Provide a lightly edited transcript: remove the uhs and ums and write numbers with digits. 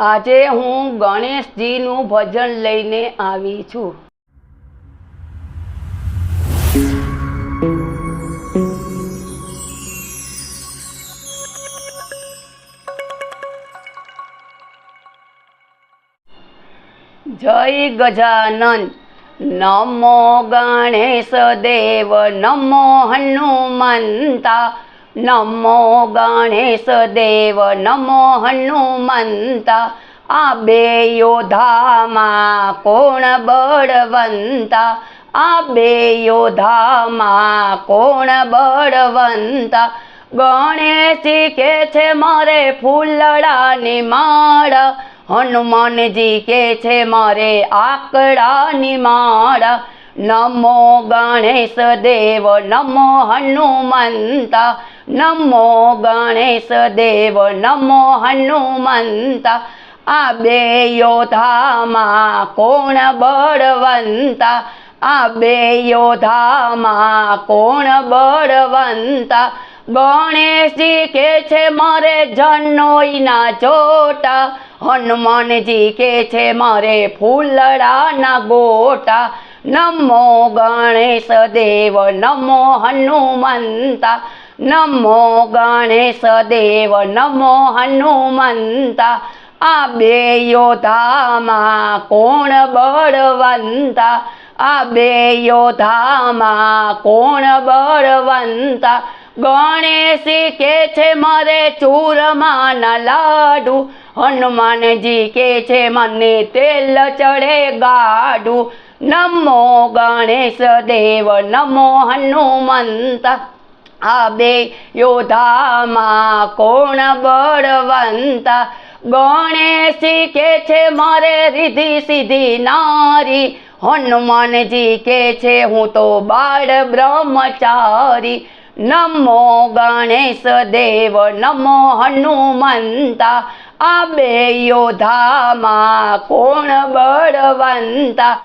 આજે હું ગણેશજીનું ભજન લઈને આવી છું। जय गजानन नमो गणेश देव नमो हनुमंता नमो गणेश देव नमो हनुमंता आ बे योद्धामां कोण बळवंता आ बे योद्धामां कोण बळवंता गणेशजी के छे मारे फूलड़ानी माळा हनुमानजी के छे मारे आकड़ानी माळा नमो गणेश देव नमो हनुमंता नमो गणेश देव नमो हनुमंता आ बे योद्धामां कोण बळवंता आ बे योद्धामां कोण बळवंता गणेशजी के छे मारे जनोईना जोटा हनुमानजी के छे मारे फूलड़ाना गोटा नमो गणेश देव नमो हनुमंता नमो गणेश देव नमो हनुमंता आ बे योद्धामां कोण बळवंता आ बे योद्धामां कोण बळवंता गणेशजी के छे मारे चूरमाना लाडू हनुमानजी के छे मने तेल चढ़े गाडू नमो गणेश देव नमो हनुमंता आ बे योद्धामां कोण बळवंता गणेशजी के छे मारे रिद्धि सिद्धि नारी हनुमानजी के छे हूँ तो बाळ ब्रह्मचारी नमो गणेश देव नमो हनुमंता आ बे योद्धामां कोण बळवंता।